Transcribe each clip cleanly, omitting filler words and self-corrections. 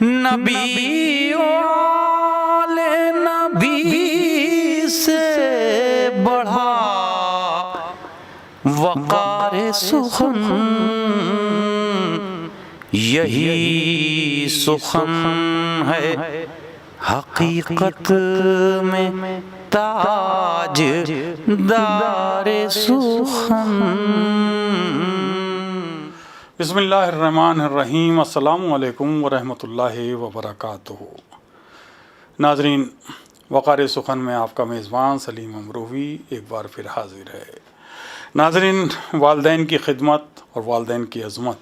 نبی والے نبی سے بڑھا وقار سخن، یہی سخن ہے حقیقت میں تاج دار سخن۔ بسم اللہ الرحمن الرحیم۔ السلام علیکم ورحمۃ اللہ وبرکاتہ۔ ناظرین، وقار سخن میں آپ کا میزبان سلیم امروہی ایک بار پھر حاضر ہے۔ ناظرین، والدین کی خدمت اور والدین کی عظمت،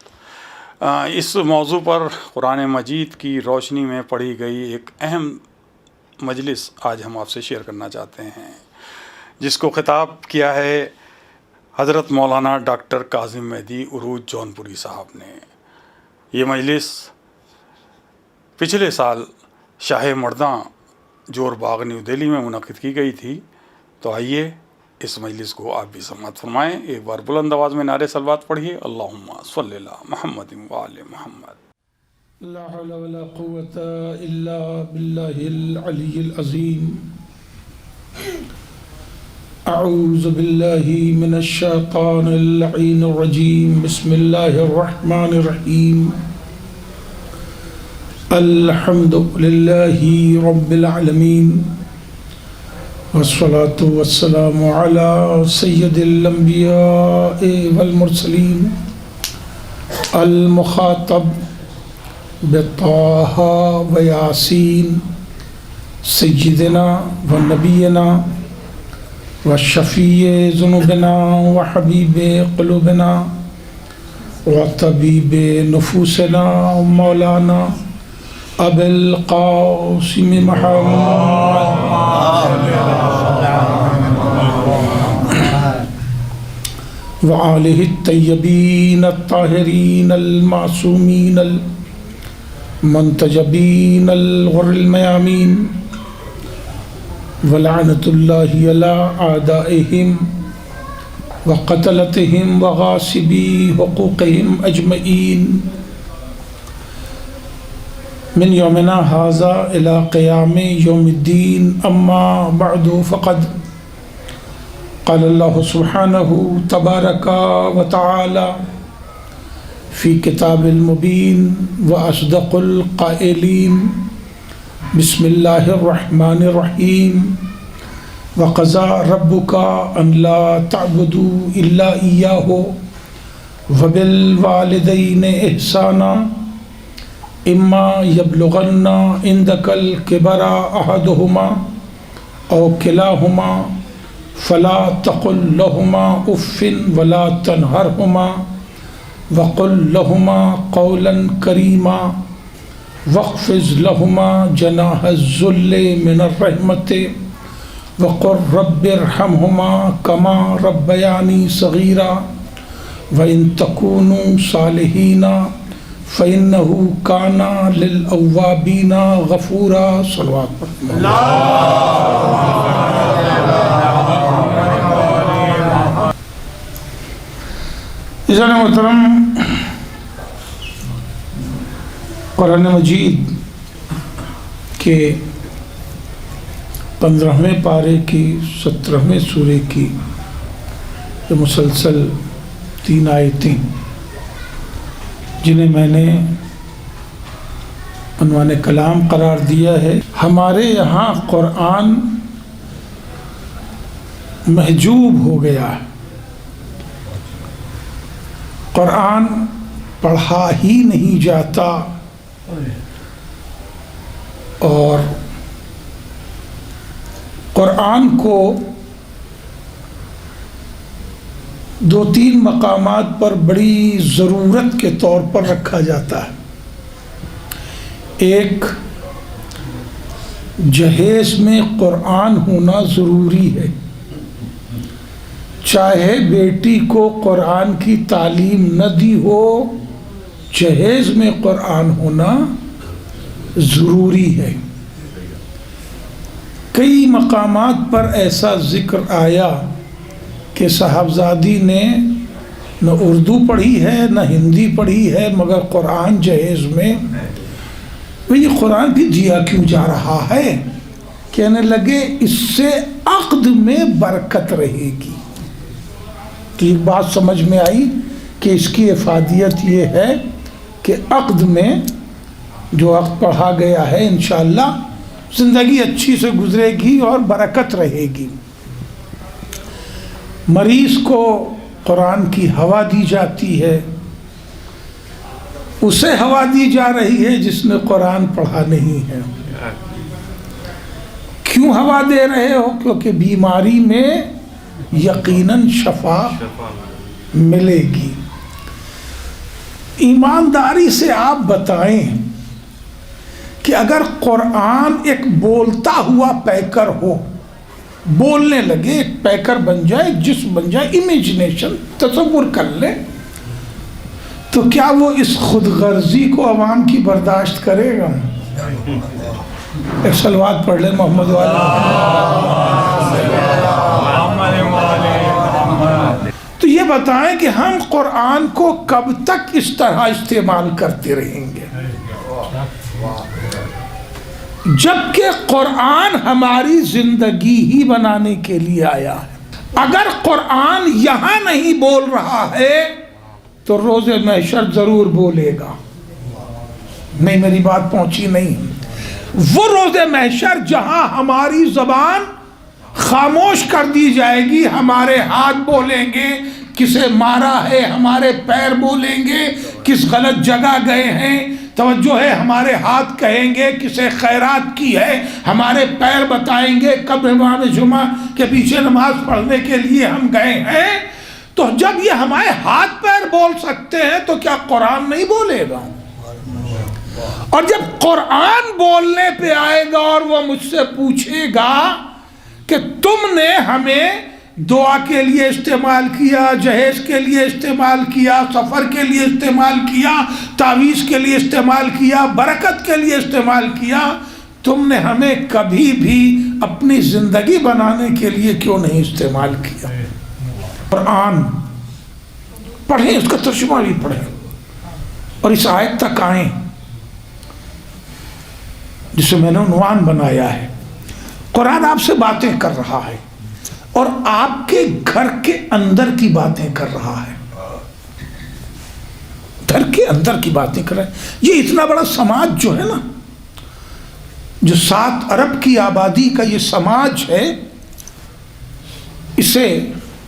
اس موضوع پر قرآن مجید کی روشنی میں پڑھی گئی ایک اہم مجلس آج ہم آپ سے شیئر کرنا چاہتے ہیں، جس کو خطاب کیا ہے حضرت مولانا ڈاکٹر کاظم مہدی عروج جونپوری صاحب نے۔ یہ مجلس پچھلے سال شاہ مرداں جور باغ نیو دہلی میں منعقد کی گئی تھی، تو آئیے اس مجلس کو آپ بھی سماعت فرمائیں۔ ایک بار بلند آواز میں نعرے صلوات پڑھیے، اللہم صلی علی محمد وآل محمد۔ لا حول ولا قوة الا باللہ العلی العظیم۔ اعوذ باللہ من الشیطان اللعین الرجیم، بسم اللہ الرحمن الرحیم۔ الحمد للہ رب العالمین، والصلاة والسلام علی سید الانبیاء والمرسلین، المخاطب بطہ و یاسین، سیدنا و نبینا و شفیع ذنوبنا و حبیب قلوبنا و طبیب نفوسنا مولانا ابی القاسم محمد و آلہ الطیبین الطاہرین المعصومین المنتجبین الغر المیامین، ولعنۃ اللہ علی اعدائہم وقتلتہم وغاصبی حقوقہم اجمعین، من یومنا ھذا الی قیام یوم الدین۔ اما بعد فقد قال اللہ سبحانہ تبارک و تعالی فی کتاب المبین و اصدق القائلین، بسم اللہ الرحمن الرحیم۔ وقضى ربک ان لا تعبدوا الا ایاہ وبالوالدین احسانا، اما یبلغن عندک الکبر احدہما او کلاہما فلا تقل لہما اف ولا تنہرہما وقل لہما قولا کریما واخفض لہما جناح الذل من الرحمۃ وقل رب ارحمہما کما ربیانی صغیرا وإن تکونوا صالحین فإنہ کان للأوابین غفورا۔ صلوات پڑھیں۔ عزیزان محترم، قرآن مجید کے 15ویں پارے کی 17ویں سورے کی جو مسلسل 3 آیتیں، جنہیں میں نے عنوان کلام قرار دیا ہے، ہمارے یہاں قرآن محجوب ہو گیا ہے، قرآن پڑھا ہی نہیں جاتا، اور قرآن کو 2-3 مقامات پر بڑی ضرورت کے طور پر رکھا جاتا ہے۔ ایک، جہیز میں قرآن ہونا ضروری ہے، چاہے بیٹی کو قرآن کی تعلیم نہ دی ہو، جہیز میں قرآن ہونا ضروری ہے۔ کئی مقامات پر ایسا ذکر آیا کہ صاحبزادی نے نہ اردو پڑھی ہے نہ ہندی پڑھی ہے، مگر قرآن جہیز میں کہ یہ قرآن بھی دیا کیوں جا رہا ہے؟ کہنے لگے اس سے عقد میں برکت رہے گی۔ تو ایک بات سمجھ میں آئی کہ اس کی افادیت یہ ہے کہ عقد میں جو عقد پڑھا گیا ہے انشاءاللہ زندگی اچھی سے گزرے گی اور برکت رہے گی۔ مریض کو قرآن کی ہوا دی جاتی ہے، اسے ہوا دی جا رہی ہے جس نے قرآن پڑھا نہیں ہے۔ کیوں ہوا دے رہے ہو؟ کیونکہ بیماری میں یقیناً شفا ملے گی۔ ایمانداری سے آپ بتائیں کہ اگر قرآن ایک بولتا ہوا پیکر ہو، بولنے لگے، ایک پیکر بن جائے، جسم بن جائے، امیجنیشن تصور کر لے، تو کیا وہ اس خود غرضی کو عوام کی برداشت کرے گا؟ ایک صلوات پڑھ لیں محمد والا۔ تو یہ بتائیں کہ ہم قرآن کو کب تک اس طرح استعمال کرتے رہیں گے؟ جبکہ قرآن ہماری زندگی ہی بنانے کے لیے آیا ہے۔ اگر قرآن یہاں نہیں بول رہا ہے تو روز محشر ضرور بولے گا۔ نہیں، میری بات پہنچی نہیں۔ وہ روز محشر جہاں ہماری زبان خاموش کر دی جائے گی، ہمارے ہاتھ بولیں گے کسے مارا ہے، ہمارے پیر بولیں گے کس غلط جگہ گئے ہیں، توجہ ہے، ہمارے ہاتھ کہیں گے کسے خیرات کی ہے، ہمارے پیر بتائیں گے کب امام جمعہ کے پیچھے نماز پڑھنے کے لیے ہم گئے ہیں۔ تو جب یہ ہمارے ہاتھ پیر بول سکتے ہیں تو کیا قرآن نہیں بولے گا؟ اور جب قرآن بولنے پہ آئے گا اور وہ مجھ سے پوچھے گا کہ تم نے ہمیں دعا کے لیے استعمال کیا، جہیز کے لیے استعمال کیا، سفر کے لیے استعمال کیا، تعویذ کے لیے استعمال کیا، برکت کے لیے استعمال کیا، تم نے ہمیں کبھی بھی اپنی زندگی بنانے کے لیے کیوں نہیں استعمال کیا؟ قرآن پڑھیں، اس کا ترجمہ بھی پڑھیں اور اس آیت تک آئیں جسے میں نے عنوان بنایا ہے۔ قرآن آپ سے باتیں کر رہا ہے اور آپ کے گھر کے اندر کی باتیں کر رہا ہے، گھر کے اندر کی باتیں کر رہا ہے۔ یہ اتنا بڑا سماج جو ہے نا، جو 7 ارب کی آبادی کا یہ سماج ہے، اسے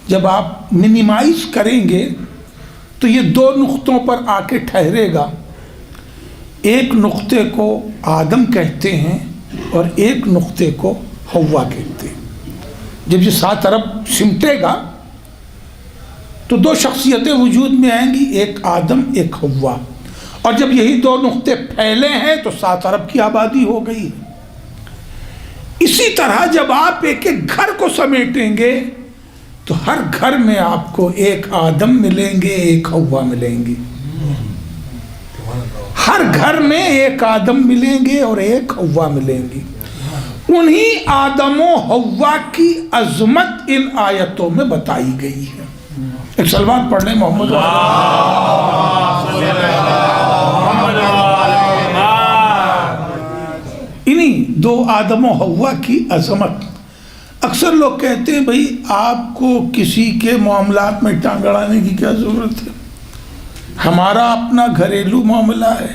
جب آپ منیمائز کریں گے تو یہ 2 نقطوں پر آ کے ٹھہرے گا۔ ایک نقطے کو آدم کہتے ہیں اور ایک نقطے کو حوا کہتے ہیں۔ جب یہ 7 ارب سمٹے گا تو 2 شخصیتیں وجود میں آئیں گی، ایک آدم ایک حوا، اور جب یہی 2 نقطے پھیلے ہیں تو 7 ارب کی آبادی ہو گئی ہے۔ اسی طرح جب آپ ایک ایک گھر کو سمیٹیں گے تو ہر گھر میں آپ کو ایک آدم ملیں گے، ایک حوا ملیں گے، ہر گھر میں ایک آدم ملیں گے اور ایک حوا ملیں گی۔ انہی آدم و حوا کی عظمت ان آیتوں میں بتائی گئی ہے۔ ایک صلوات پڑھ لیں محمد انہی 2 آدم و حوا کی عظمت۔ اکثر لوگ کہتے ہیں بھائی آپ کو کسی کے معاملات میں ٹانگ اڑانے کی کیا ضرورت ہے، ہمارا اپنا گھریلو معاملہ ہے،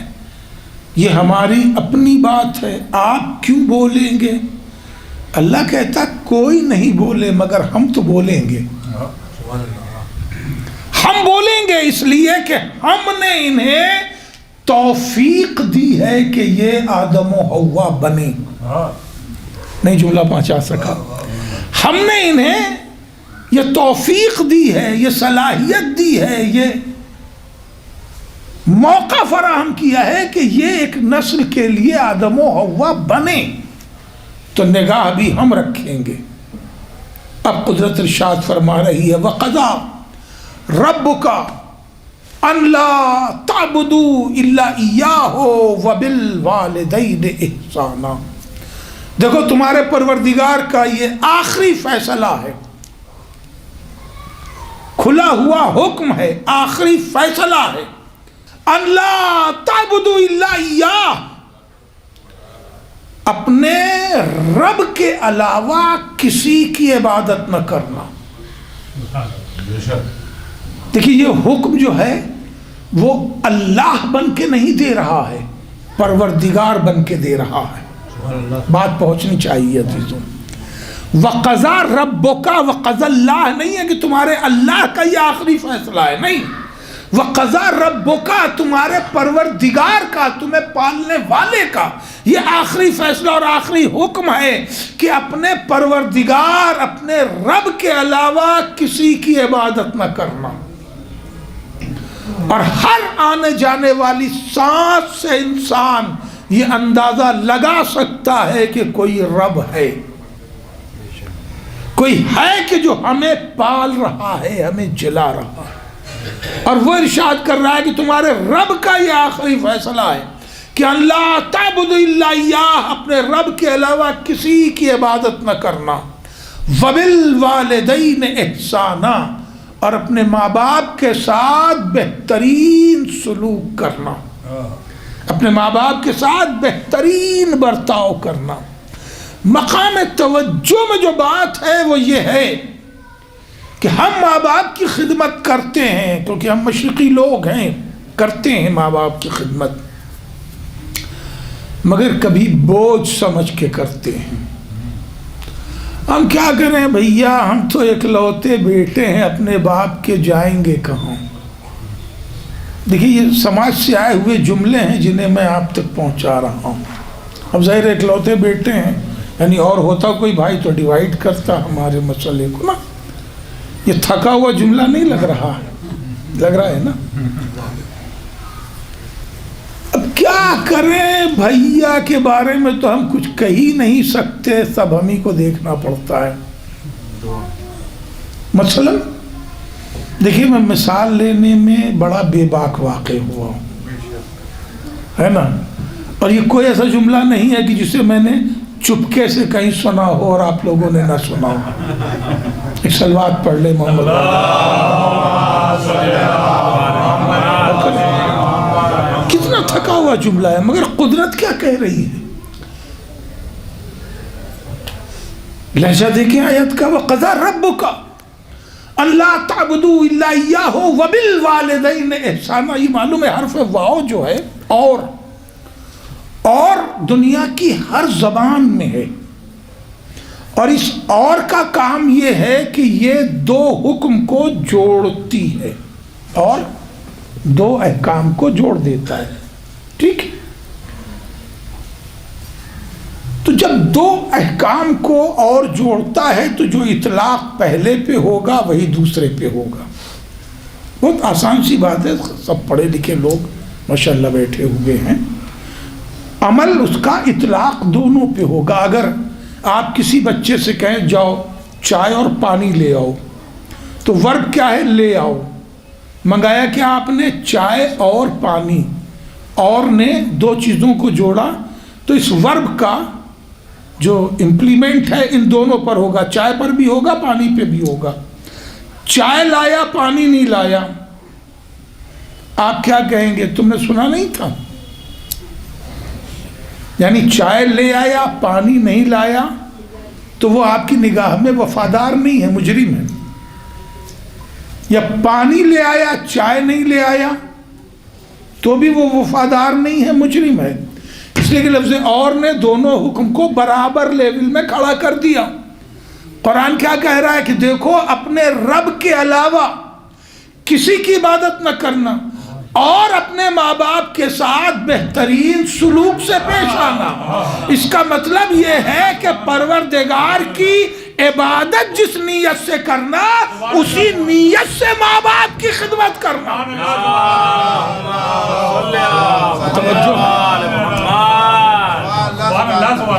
یہ ہماری اپنی بات ہے، آپ کیوں بولیں گے؟ اللہ کہتا کوئی نہیں بولے مگر ہم تو بولیں گے۔ ہم بولیں گے اس لیے کہ ہم نے انہیں توفیق دی ہے کہ یہ آدم و حوا بنے۔ نہیں جملہ پہنچا سکا۔ ہم نے انہیں یہ توفیق دی ہے، یہ صلاحیت دی ہے، یہ موقع فراہم کیا ہے کہ یہ ایک نسل کے لیے آدم و حوا بنے، تو نگاہ بھی ہم رکھیں گے۔ اب قدرت ارشاد فرما رہی ہے وَقَضَىٰ رَبُّكَ أَن لَا تَعْبُدُوا إِلَّا إِيَّاهُ وَبِالْوَالِدَيْنِ إِحْسَانًا۔ دیکھو تمہارے پروردگار کا یہ آخری فیصلہ ہے، کھلا ہوا حکم ہے، آخری فیصلہ ہے، ان لا تعبدوا الا اياه، اپنے رب کے علاوہ کسی کی عبادت نہ کرنا. دیکھیے یہ حکم جو ہے وہ اللہ بن کے نہیں دے رہا ہے، پروردگار بن کے دے رہا ہے. بات پہنچنی چاہیے عزیزوں. وَقَضَى رَبُّكَ وَقَضَى اللَّهُ نہیں ہے کہ تمہارے اللہ کا یہ آخری فیصلہ ہے، نہیں. وَقَضَى رَبُّكَ تمہارے پروردگار کا، تمہیں پالنے والے کا یہ آخری فیصلہ اور آخری حکم ہے کہ اپنے پروردگار، اپنے رب کے علاوہ کسی کی عبادت نہ کرنا. اور ہر آنے جانے والی سانس سے انسان یہ اندازہ لگا سکتا ہے کہ کوئی رب ہے، کوئی ہے کہ جو ہمیں پال رہا ہے، ہمیں جلا رہا ہے. اور وہ ارشاد کر رہا ہے کہ تمہارے رب کا یہ آخری فیصلہ ہے کہ اللہ تعبد الا ایاہ، اپنے رب کے علاوہ کسی کی عبادت نہ کرنا. وبالوالدین احسانا، اور اپنے ماں باپ کے ساتھ بہترین سلوک کرنا، اپنے ماں باپ کے ساتھ بہترین برتاؤ کرنا. مقام توجہ میں جو بات ہے وہ یہ ہے کہ ہم ماں باپ کی خدمت کرتے ہیں کیونکہ ہم مشرقی لوگ ہیں، کرتے ہیں ماں باپ کی خدمت، مگر کبھی بوجھ سمجھ کے کرتے ہیں. ہم کیا کریں بھیا، ہم تو اکلوتے بیٹے ہیں اپنے باپ کے، جائیں گے کہاں. دیکھیے یہ سماج سے آئے ہوئے جملے ہیں جنہیں میں آپ تک پہنچا رہا ہوں. اب ظاہر اکلوتے بیٹے ہیں، یعنی اور ہوتا کوئی بھائی تو ڈیوائیڈ کرتا ہمارے مسئلے کو نا. یہ تھکا ہوا جملہ نہیں لگ رہا ہے، لگ رہا ہے نا. اب کیا کریں، بھیا کے بارے میں تو ہم کچھ کہہ ہی نہیں سکتے، سب ہم ہی کو دیکھنا پڑتا ہے. مثلا دیکھیے میں مثال لینے میں بڑا بے باک واقع ہوا ہوں، ہے نا. اور یہ کوئی ایسا جملہ نہیں ہے کہ جسے میں نے چپکے سے کہیں سنا ہو اور آپ لوگوں نے نہ سنا ہو. ایک صلوات پڑھ لے محمد. کتنا تھکا ہوا جملہ ہے، مگر قدرت کیا کہہ رہی ہے. لہجہ دیکھیں آیت کا، وَقَضَى رَبُّكَ أَلَّا تَعْبُدُوا إِلَّا إِيَّاهُ وَبِالْوَالِدَيْنِ إِحْسَانًا. یہ معلوم ہے حرف واو جو ہے اور دنیا کی ہر زبان میں ہے، اور اس اور کا کام یہ ہے کہ یہ دو حکم کو جوڑتی ہے اور دو احکام کو جوڑ دیتا ہے. ٹھیک، تو جب دو احکام کو اور جوڑتا ہے تو جو اطلاق پہلے پہ ہوگا وہی دوسرے پہ ہوگا. بہت آسان سی بات ہے، سب پڑھے لکھے لوگ ماشاءاللہ بیٹھے ہوئے ہیں. عمل اس کا اطلاق دونوں پہ ہوگا. اگر آپ کسی بچے سے کہیں جاؤ چائے اور پانی لے آؤ، تو ورب کیا ہے؟ لے آؤ. منگایا کیا آپ نے؟ چائے اور پانی، اور نے دو چیزوں کو جوڑا، تو اس ورب کا جو امپلیمنٹ ہے ان دونوں پر ہوگا، چائے پر بھی ہوگا پانی پہ بھی ہوگا. چائے لایا پانی نہیں لایا، آپ کیا کہیں گے؟ تم نے سنا نہیں تھا؟ یعنی چائے لے آیا پانی نہیں لایا تو وہ آپ کی نگاہ میں وفادار نہیں ہے، مجرم ہے. یا پانی لے آیا چائے نہیں لے آیا تو بھی وہ وفادار نہیں ہے، مجرم ہے. اس لیے کہ لفظ اور نے دونوں حکم کو برابر لیول میں کھڑا کر دیا. قرآن کیا کہہ رہا ہے کہ دیکھو اپنے رب کے علاوہ کسی کی عبادت نہ کرنا اور اپنے ماں باپ کے ساتھ بہترین سلوک سے پیش آنا. اس کا مطلب یہ ہے کہ پروردگار کی عبادت جس نیت سے کرنا اسی نیت سے ماں باپ کی خدمت کرنا.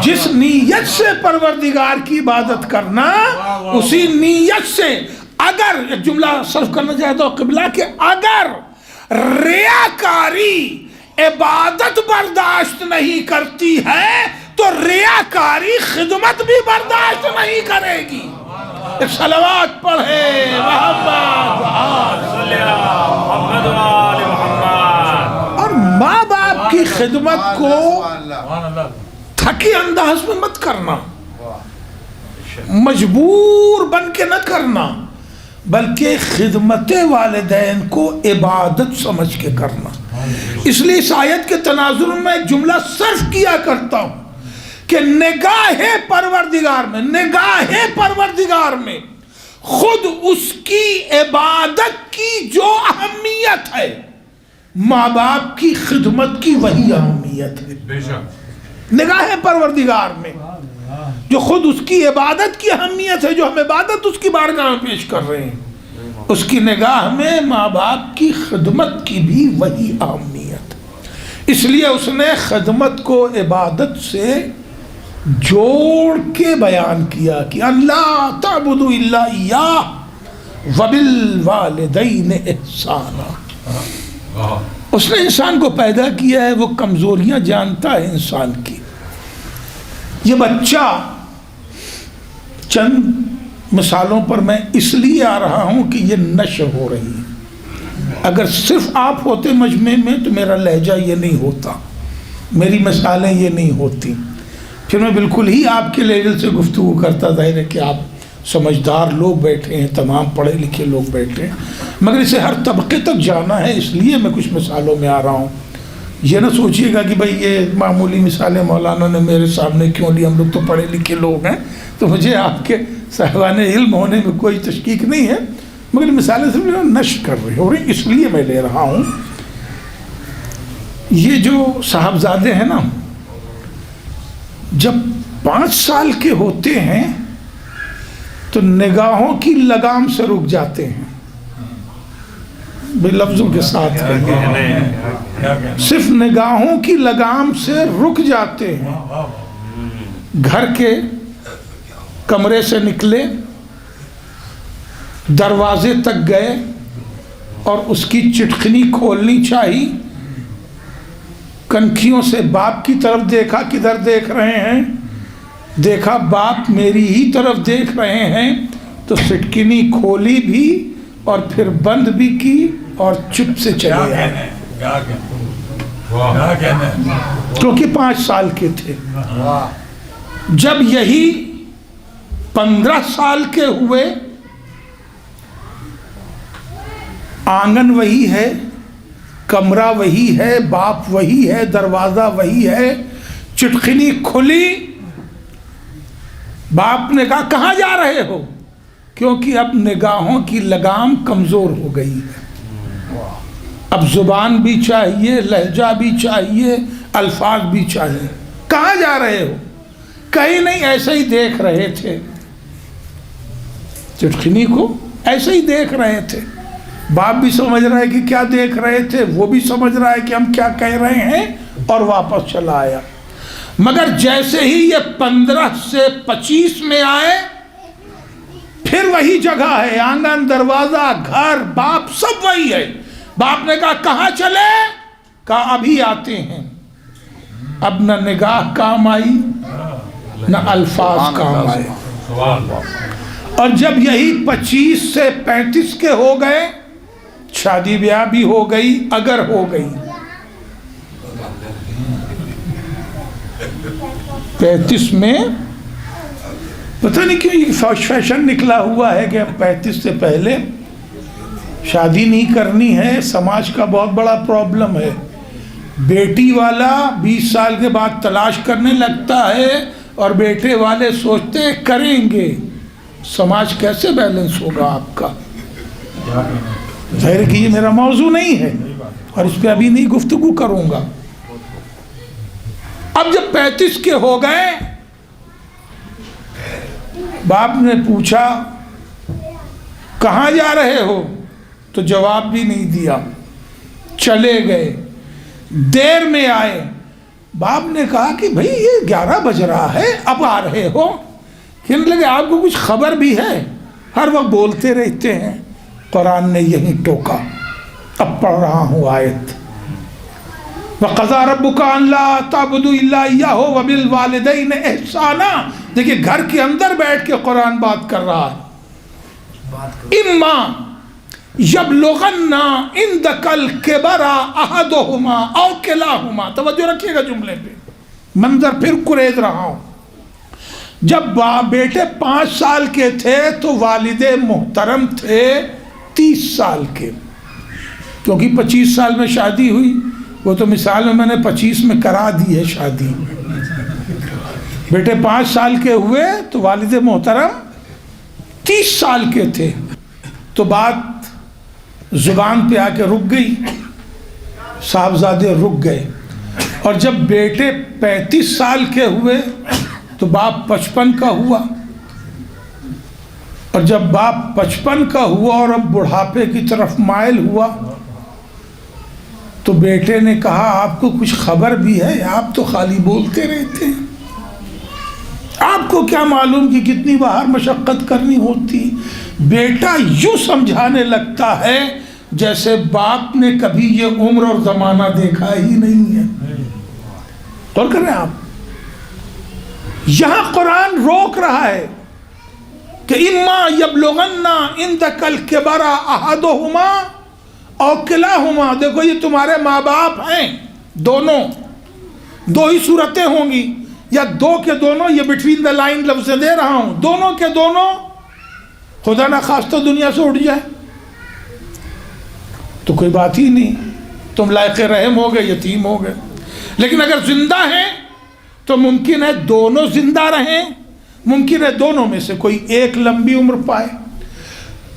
جس نیت سے پروردگار کی عبادت کرنا اسی نیت سے. اگر ایک جملہ صرف کرنا چاہے تو قبلہ کہ اگر ریاکاری عبادت برداشت نہیں کرتی ہے تو ریاکاری خدمت بھی برداشت نہیں کرے گی. ایک صلوات پڑھے محمد. اور ماں باپ کی خدمت کو شکی انداز میں مت کرنا، مجبور بن کے نہ کرنا، بلکہ خدمت والدین کو عبادت سمجھ کے کرنا۔ اس لیے اس آیت کے تناظر میں ایک جملہ صرف کیا کرتا ہوں کہ نگاہ پروردگار میں، نگاہ پروردگار میں خود اس کی عبادت کی جو اہمیت ہے، ماں باپ کی خدمت کی وہی اہمیت ہے۔ نگاہ پروردگار میں جو خود اس کی عبادت کی اہمیت ہے، جو ہم عبادت اس کی بارگاہ میں پیش کر رہے ہیں، اس کی نگاہ میں ماں باپ کی خدمت کی بھی وہی اہمیت۔ اس لیے اس نے خدمت کو عبادت سے جوڑ کے بیان کیا کہ اللہ تعبدوا الا اياه وبالوالدین احسانا۔ اس نے انسان کو پیدا کیا ہے، وہ کمزوریاں جانتا ہے انسان کی۔ یہ بچہ، چند مثالوں پر میں اس لیے آ رہا ہوں کہ یہ نشر ہو رہی ہے۔ اگر صرف آپ ہوتے مجمع میں تو میرا لہجہ یہ نہیں ہوتا، میری مثالیں یہ نہیں ہوتی، پھر میں بالکل ہی آپ کے لیول سے گفتگو کرتا۔ ظاہر ہے کہ آپ سمجھدار لوگ بیٹھے ہیں، تمام پڑھے لکھے لوگ بیٹھے ہیں، مگر اسے ہر طبقے تک جانا ہے، اس لیے میں کچھ مثالوں میں آ رہا ہوں۔ یہ نہ سوچیے گا کہ بھئی یہ معمولی مثالیں مولانا نے میرے سامنے کیوں لی، ہم لوگ تو پڑھے لکھے لوگ ہیں، تو مجھے آپ کے صاحبان علم ہونے میں کوئی تشکیک نہیں ہے، مگر مثالیں صرف نشر کر رہی ہو رہی، اس لیے میں لے رہا ہوں۔ یہ جو صاحبزادے ہیں نا، جب 5 سال کے ہوتے ہیں تو نگاہوں کی لگام سے رک جاتے ہیں، بے لفظوں کے ساتھ صرف نگاہوں کی لگام سے رک جاتے ہیں۔ گھر کے کمرے سے نکلے، دروازے تک گئے اور اس کی چٹکنی کھولنی چاہی، کنکھیوں سے باپ کی طرف دیکھا، کدھر دیکھ رہے ہیں، دیکھا باپ میری ہی طرف دیکھ رہے ہیں، تو سٹکنی کھولی بھی اور پھر بند بھی کی اور چپ سے چلے آئے، کیونکہ 5 سال کے تھے۔ جب یہی 15 سال کے ہوئے، آنگن وہی ہے، کمرہ وہی ہے، باپ وہی ہے، دروازہ وہی ہے، چٹکنی کھلی، باپ نے کہا کہاں جا رہے ہو؟ کیونکہ اب نگاہوں کی لگام کمزور ہو گئی ہے، اب زبان بھی چاہیے، لہجہ بھی چاہیے، الفاظ بھی چاہیے۔ کہاں جا رہے ہو؟ کہیں نہیں، ایسے ہی دیکھ رہے تھے، چٹکنی کو ایسے ہی دیکھ رہے تھے۔ باپ بھی سمجھ رہا ہے کہ کیا دیکھ رہے تھے، وہ بھی سمجھ رہا ہے کہ ہم کیا کہہ رہے ہیں، اور واپس چلا آیا۔ مگر جیسے ہی یہ 15 سے 25 میں آئے، پھر وہی جگہ ہے، آنگن، دروازہ، گھر، باپ سب وہی ہے۔ باپ نے کہا کہاں چلے؟ کہا ابھی آتے ہیں۔ اب نہ نگاہ کام آئی، نہ الفاظ کام آئے۔ اور جب یہی 25 سے 35 کے ہو گئے، شادی بیاہ بھی ہو گئی، اگر ہو گئی، 35 میں پتہ نہیں کیوں یہ فیشن نکلا ہوا ہے کہ اب 35 سے پہلے شادی نہیں کرنی ہے، سماج کا بہت بڑا پرابلم ہے۔ بیٹی والا 20 سال کے بعد تلاش کرنے لگتا ہے اور بیٹے والے سوچتے ہیں کریں گے۔ سماج کیسے بیلنس ہوگا آپ کا؟ ظاہر کہ یہ میرا موضوع نہیں ہے اور اس پہ ابھی نہیں گفتگو کروں گا۔ اب جب 35 کے ہو گئے، باپ نے پوچھا کہاں جا رہے ہو؟ تو جواب بھی نہیں دیا، چلے گئے۔ دیر میں آئے، باپ نے کہا کہ بھئی یہ 11 بج رہا ہے، اب آ رہے ہو؟ کہنے لگے آپ کو کچھ خبر بھی ہے؟ ہر وقت بولتے رہتے ہیں۔ قرآن نے یہی ٹوکا، اب پڑھ رہا ہوں آیت، وَقَضَىٰ رَبُّكَ أَن لَا تَعْبُدُوا إِلَّا إِيَّاهُ وَبِالْوَالِدَيْنِ إِحْسَانًا۔ دیکھیں گھر کے اندر بیٹھ کے قرآن بات کر رہا ہے۔ اِمَّا يَبْلُغَنَّ عِندَكَ الْكِبَرَ أَحَدُهُمَا أَوْ كِلَاهُمَا، توجہ رکھیے گا جملے پہ، منظر پھر کریز رہا ہوں. جب بیٹے 5 سال کے تھے تو والد محترم تھے 30 سال کے، کیونکہ 25 سال میں شادی ہوئی. وہ تو مثال میں نے 25 میں کرا دی ہے شادی. بیٹے 5 سال کے ہوئے تو والد محترم 30 سال کے تھے. تو بات زبان پہ آ کے رک گئی، صاحبزادے رک گئے. اور جب بیٹے 35 سال کے ہوئے تو باپ 55 کا ہوا. اور جب باپ 55 کا ہوا اور اب بڑھاپے کی طرف مائل ہوا تو بیٹے نے کہا آپ کو کچھ خبر بھی ہے؟ آپ تو خالی بولتے رہتے ہیں، آپ کو کیا معلوم کہ کتنی باہر مشقت کرنی ہوتی. بیٹا یوں سمجھانے لگتا ہے جیسے باپ نے کبھی یہ عمر اور زمانہ دیکھا ہی نہیں ہے. غور کر رہے ہیں آپ؟ یہاں قرآن روک رہا ہے کہ اما یبلغن عندک الکبر احدہما او کلاہما. دیکھو یہ تمہارے ماں باپ ہیں دونوں، دو ہی صورتیں ہوں گی، یا دو کے دونوں، یہ بٹوین دا لائن لفظ دے رہا ہوں، دونوں کے دونوں خدا نہ خواستہ دنیا سے اٹھ جائے تو کوئی بات ہی نہیں، تم لائق رحم ہو گئے، یتیم ہو گئے. لیکن اگر زندہ ہیں تو ممکن ہے دونوں زندہ رہیں، ممکن ہے دونوں میں سے کوئی ایک لمبی عمر پائے.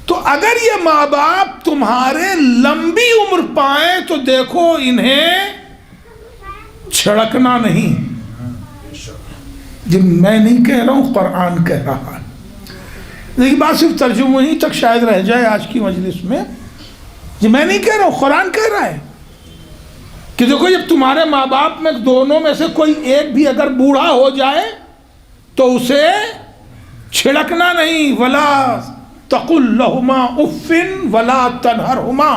تو اگر یہ ماں باپ تمہارے لمبی عمر پائیں تو دیکھو انہیں چھڑکنا نہیں. جب میں نہیں کہہ رہا ہوں، قرآن کہہ رہا ہے. لیکن بات صرف ترجمہ ہی تک شاید رہ جائے آج کی مجلس میں. جی میں نہیں کہہ رہا ہوں، قرآن کہہ رہا ہے کہ دیکھو جب تمہارے ماں باپ میں دونوں میں سے کوئی ایک بھی اگر بوڑھا ہو جائے تو اسے چھڑکنا نہیں. ولا تقل لہما اف ولا تنہرہما،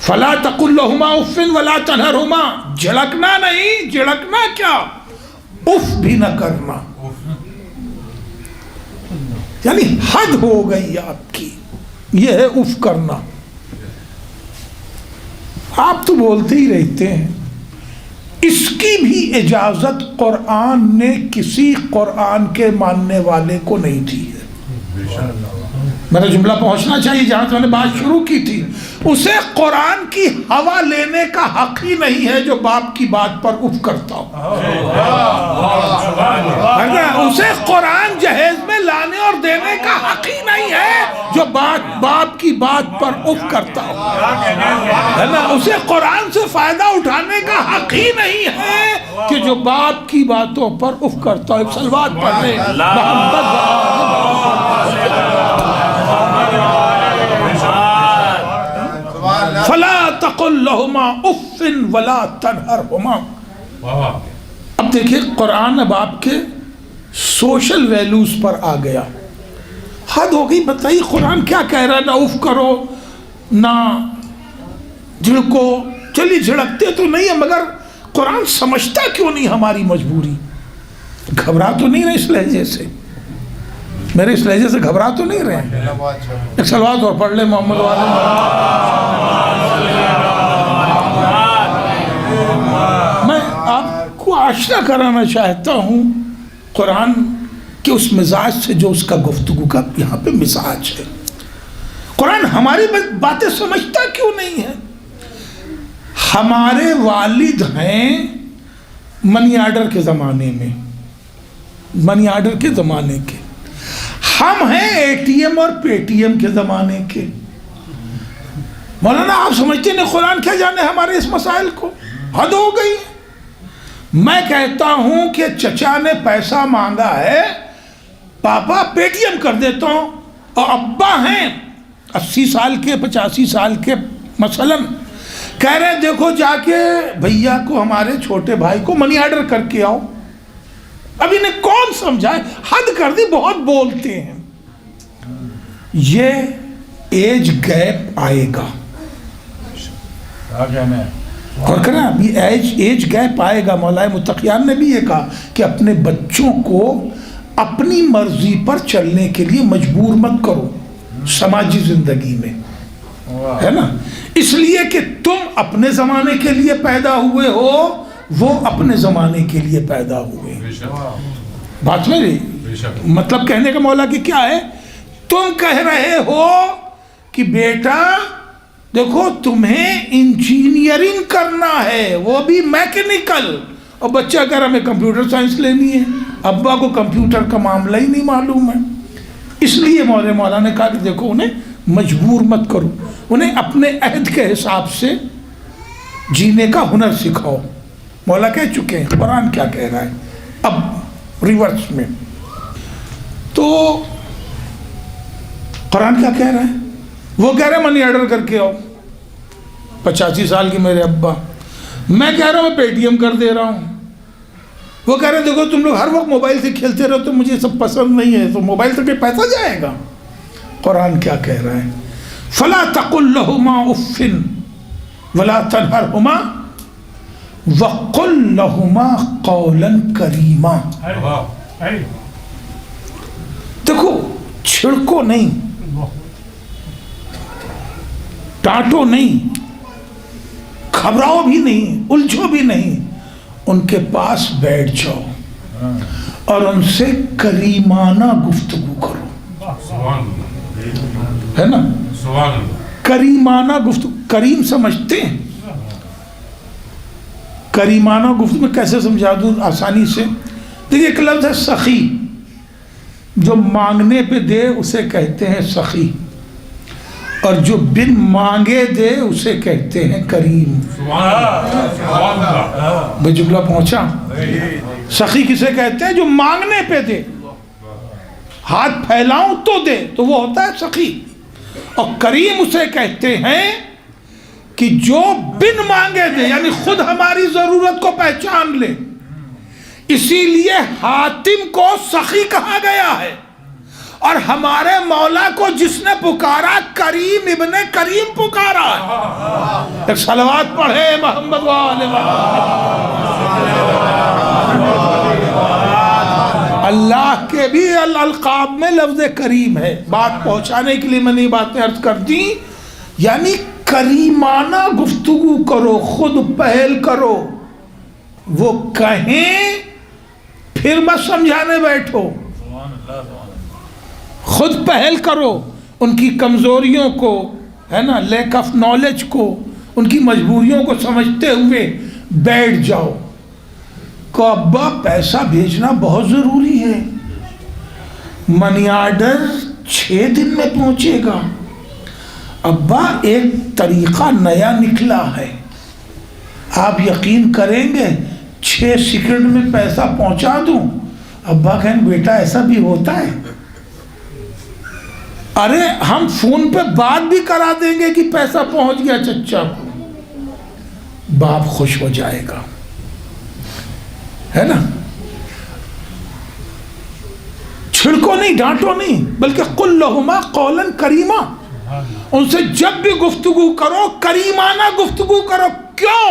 فلا تقل لہما اف ولا تنہرہما. جھڑکنا نہیں، جھڑکنا کیا، اف بھی نہ کرنا. یعنی حد ہو گئی آپ کی، یہ ہے اف کرنا. آپ تو بولتے ہی رہتے ہیں. اس کی بھی اجازت قرآن نے کسی قرآن کے ماننے والے کو نہیں دی ہے. میرا جملہ پہنچنا چاہیے جہاں سے میں نے بات شروع کی تھی. اسے قرآن کی ہوا لینے کا حق ہی نہیں ہے جو باپ کی بات پر اف کرتا ہو. اسے قرآن جہیز میں لانے اور دینے کا حق ہی نہیں ہے جو باپ کی بات پر اف کرتا ہو. اسے قرآن سے فائدہ اٹھانے کا حق ہی نہیں ہے کہ جو باپ کی باتوں پر اف کرتا ہو. صلوات پڑھیں فلا تقل لہما اف ولا تنہرہما. اب دیکھیں قرآن اب آپ کے سوشل ویلیوز پر آ گیا. حد ہو گئی. بتائیے قرآن کیا کہہ رہا ہے؟ نہ اف کرو نہ جھڑکو. چلیے جھڑکتے تو نہیں ہے مگر قرآن سمجھتا کیوں نہیں ہماری مجبوری؟ گھبرا تو نہیں رہے اس لہجے سے؟ میرے اس لہجے سے گھبرا تو نہیں رہے؟ ایک صلوات اور پڑھ لیں محمد والے. میں آپ کو آشنا کرانا چاہتا ہوں قرآن کے اس مزاج سے جو اس کا گفتگو کا یہاں پہ مزاج ہے. قرآن ہماری باتیں سمجھتا کیوں نہیں ہے؟ ہمارے والد ہیں منی آرڈر کے زمانے میں، منی آرڈر کے زمانے کے. ہم ہیں اے ٹی ایم اور پے ٹی ایم کے زمانے کے. مولانا آپ سمجھتے ہیں قرآن کیا جانے ہمارے اس مسائل کو؟ حد ہو گئی. میں کہتا ہوں کہ چچا نے پیسہ مانگا ہے، پاپا پے ٹی ایم کر دیتا ہوں، اور ابا ہیں 80 سال کے 85 سال کے مثلاً کہہ رہے ہیں دیکھو جا کے بھیا کو ہمارے چھوٹے بھائی کو منی آرڈر کر کے آؤ. اب انہیں کون سمجھائے؟ حد کر دی، بہت بولتے ہیں. یہ ایج گیپ آئے گا. اور کریں ابھی ایج گیپ آئے گا. مولا متقیان نے بھی یہ کہا کہ اپنے بچوں کو اپنی مرضی پر چلنے کے لیے مجبور مت کرو سماجی زندگی میں، ہے نا. اس لیے کہ تم اپنے زمانے کے لیے پیدا ہوئے ہو وہ اپنے زمانے کے لیے پیدا ہوئے. بات میری مطلب کہنے کا مولا کی کیا ہے؟ تم کہہ رہے ہو کہ بیٹا دیکھو تمہیں انجینئرنگ کرنا ہے، وہ بھی میکینیکل، اور بچہ کہہ رہا ہمیں کمپیوٹر سائنس لینی ہے، ابا کو کمپیوٹر کا معاملہ ہی نہیں معلوم ہے. اس لیے مولا نے کہا کہ دیکھو انہیں مجبور مت کرو، انہیں اپنے عہد کے حساب سے جینے کا ہنر سکھاؤ. مولا کہہ چکے ہیں، قرآن کیا کہہ رہا ہے اب ریورس میں. تو قرآن کیا کہہ رہا ہے؟ وہ کہہ رہے ہیں منی آرڈر کر کے آؤ، 85 سال کی میرے ابا، میں کہہ رہا ہوں میں پے ٹی ایم کر دے رہا ہوں. وہ کہہ رہے ہیں دیکھو تم لوگ ہر وقت موبائل سے کھیلتے رہو تو مجھے سب پسند نہیں ہے، تو موبائل سے کوئی پیسہ جائے گا. قرآن کیا کہہ رہا ہے؟ فلا تقل لهما اف ولا تنهرهما وقل لهما قولا کریما. دیکھو چھڑکو نہیں، ڈانٹو نہیں، گھبراؤ بھی نہیں، الجھو بھی نہیں، ان کے پاس بیٹھ جاؤ اور ان سے کریمانہ گفتگو کرو. ہے نا؟ کریمانہ گفتگو. کریم سمجھتے ہیں؟ کریمانہ گفتگو میں کیسے سمجھا دوں آسانی سے؟ دیکھیے ایک لفظ ہے سخی، جو مانگنے پہ دے اسے کہتے ہیں سخی، اور جو بن مانگے دے اسے کہتے ہیں کریم. بھئی جملہ پہنچا؟ سخی کسے کہتے ہیں؟ جو مانگنے پہ دے، ہاتھ پھیلاؤں تو دے، تو وہ ہوتا ہے سخی. اور کریم اسے کہتے ہیں کہ جو بن مانگے دے، یعنی خود ہماری ضرورت کو پہچان لے. اسی لیے حاتم کو سخی کہا گیا ہے، اور ہمارے مولا کو جس نے پکارا کریم ابن کریم پکارا ہے. ایک صلوات پڑھے محمد وآل اللہ کے بھی الالقاب میں لفظ کریم ہے. بات پہنچانے کے لیے میں نے یہ باتیں عرض کر دی، یعنی کریمانہ گفتگو کرو، خود پہل کرو. وہ کہیں پھر مت سمجھانے بیٹھو، خود پہل کرو. ان کی کمزوریوں کو، ہے نا، لیک آف نالج کو، ان کی مجبوریوں کو سمجھتے ہوئے بیٹھ جاؤ. کو ابا پیسہ بھیجنا بہت ضروری ہے، منی آرڈر 6 دن میں پہنچے گا. ابا ایک طریقہ نیا نکلا ہے، آپ یقین کریں گے 6 سیکنڈ میں پیسہ پہنچا دوں. ابا کہیں بیٹا ایسا بھی ہوتا ہے؟ ارے ہم فون پہ بات بھی کرا دیں گے کہ پیسہ پہنچ گیا چچا کو. باپ خوش ہو جائے گا، ہے نا؟ چھڑکو نہیں، ڈانٹو نہیں، بلکہ قل لہما قولا کریما. ان سے جب بھی گفتگو کرو کریمانہ گفتگو کرو. کیوں؟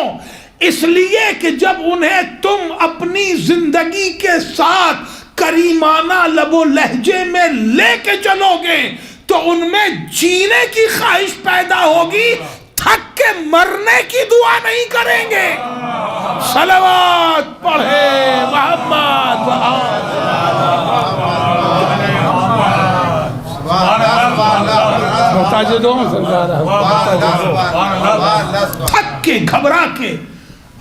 اس لیے کہ جب انہیں تم اپنی زندگی کے ساتھ کریمانہ لب و لہجے میں لے کے چلو گے تو ان میں جینے کی خواہش پیدا ہوگی، تھک کے مرنے کی دعا نہیں کریں گے. صلوات پڑھے محمد تھک کے گھبرا کے.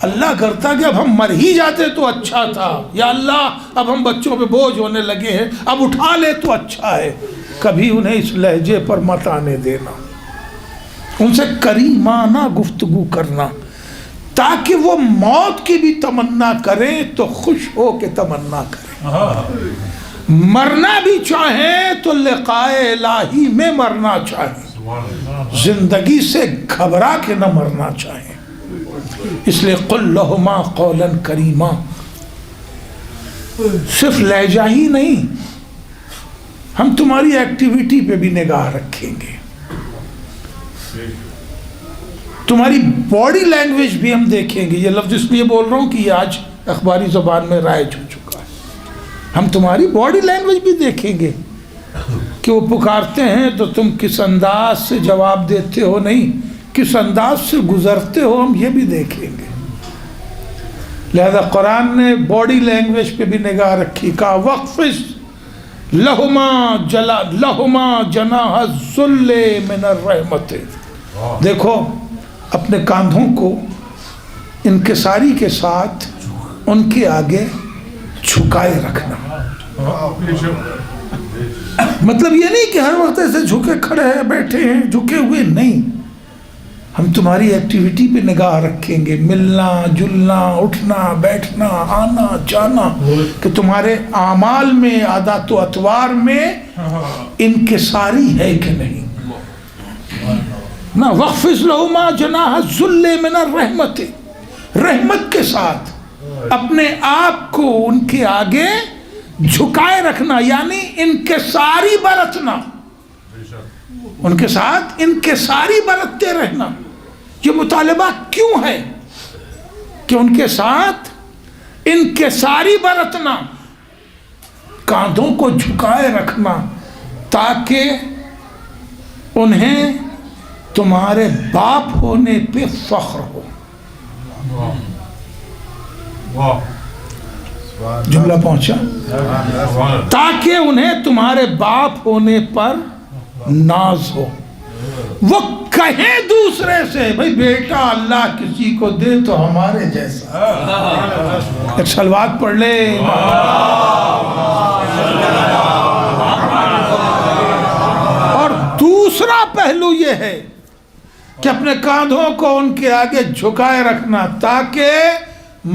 اللہ کرتا کہ اب ہم مر ہی جاتے تو اچھا تھا، یا اللہ اب ہم بچوں پہ بوجھ ہونے لگے ہیں، اب اٹھا لے تو اچھا ہے. کبھی انہیں اس لہجے پر مت آنے دینا، ان سے کریمانہ گفتگو کرنا، تاکہ وہ موت کی بھی تمنا کریں تو خوش ہو کے تمنا کریں. مرنا بھی چاہیں تو لقائے الہی میں مرنا چاہیں، زندگی سے گھبرا کے نہ مرنا چاہیں. اس لیے قل لہما قولا کریما. صرف لہجہ ہی نہیں، ہم تمہاری ایکٹیویٹی پہ بھی نگاہ رکھیں گے، تمہاری باڈی لینگویج بھی ہم دیکھیں گے. یہ لفظ اس لیے بول رہا ہوں کہ یہ آج اخباری زبان میں رائج ہو چکا ہے. ہم تمہاری باڈی لینگویج بھی دیکھیں گے کہ وہ پکارتے ہیں تو تم کس انداز سے جواب دیتے ہو، نہیں کس انداز سے گزرتے ہو، ہم یہ بھی دیکھیں گے. لہذا قرآن نے باڈی لینگویج پہ بھی نگاہ رکھی، کہا وَخْفِضْ لَهُمَا جَنَاحَ الذُّلِّ مِنَ الرَّحْمَةِ، دیکھو اپنے کاندھوں کو انکساری کے ساتھ ان کے آگے جھکائے رکھنا۔ مطلب یہ نہیں کہ ہر وقت ایسے جھکے کھڑے ہیں، بیٹھے ہیں، جھکے ہوئے نہیں، ہم تمہاری ایکٹیویٹی پہ نگاہ رکھیں گے، ملنا جلنا، اٹھنا بیٹھنا، آنا جانا، کہ تمہارے اعمال میں، عادات و اطوار میں انکساری ہے کہ نہیں۔ نہ وَخْفِضْ لَهُمَا جَنَاحَ الذُّلِّ مِنَ الرَّحْمَةِ، رحمت کے ساتھ اپنے آپ کو ان کے آگے جھکائے رکھنا، یعنی انکساری برتنا، ان کے ساتھ انکساری برتتے رہنا۔ یہ مطالبہ کیوں ہے کہ ان کے ساتھ انکساری برتنا، کاندھوں کو جھکائے رکھنا، تاکہ انہیں تمہارے باپ ہونے پہ فخر ہو۔ جملہ پہنچا؟ تاکہ انہیں تمہارے باپ ہونے پر ناز ہو، وہ کہیں دوسرے سے بھئی بیٹا اللہ کسی کو دے تو ہمارے جیسا۔ ایک صلوات پڑھ لے۔ اور دوسرا پہلو یہ ہے کہ اپنے کاندھوں کو ان کے آگے جھکائے رکھنا، تاکہ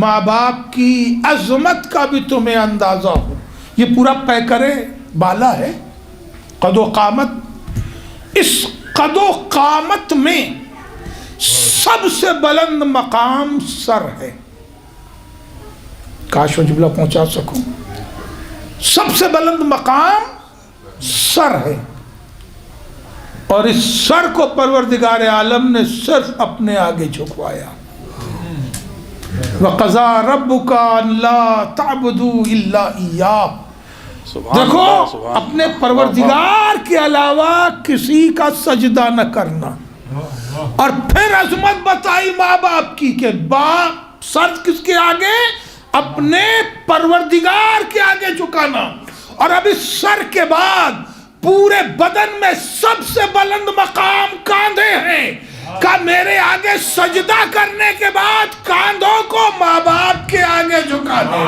ماں باپ کی عظمت کا بھی تمہیں اندازہ ہو۔ یہ پورا پیکرے بالا ہے، قد و قامت۔ اس قد و قامت میں سب سے بلند مقام سر ہے۔ کاش وہ جملہ پہنچا سکوں۔ سب سے بلند مقام سر ہے، اور اس سر کو پروردگار عالم نے صرف اپنے آگے جھکوایا۔ وَقَضَىٰ رَبُّكَ أَلَّا تَعْبُدُوا إِلَّا إِيَّاهُ، دیکھو اپنے پروردگار کے علاوہ کسی کا سجدہ نہ کرنا۔ اور پھر عظمت بتائی ماں باپ کی کہ باپ سر کس کے آگے؟ اپنے پروردگار کے آگے جھکانا۔ اور اب اس سر کے بعد پورے بدن میں سب سے بلند مقام کاندھے ہیں، کہ میرے آگے سجدہ کرنے کے بعد کاندھوں کو ماں باپ کے آگے جھکا دے۔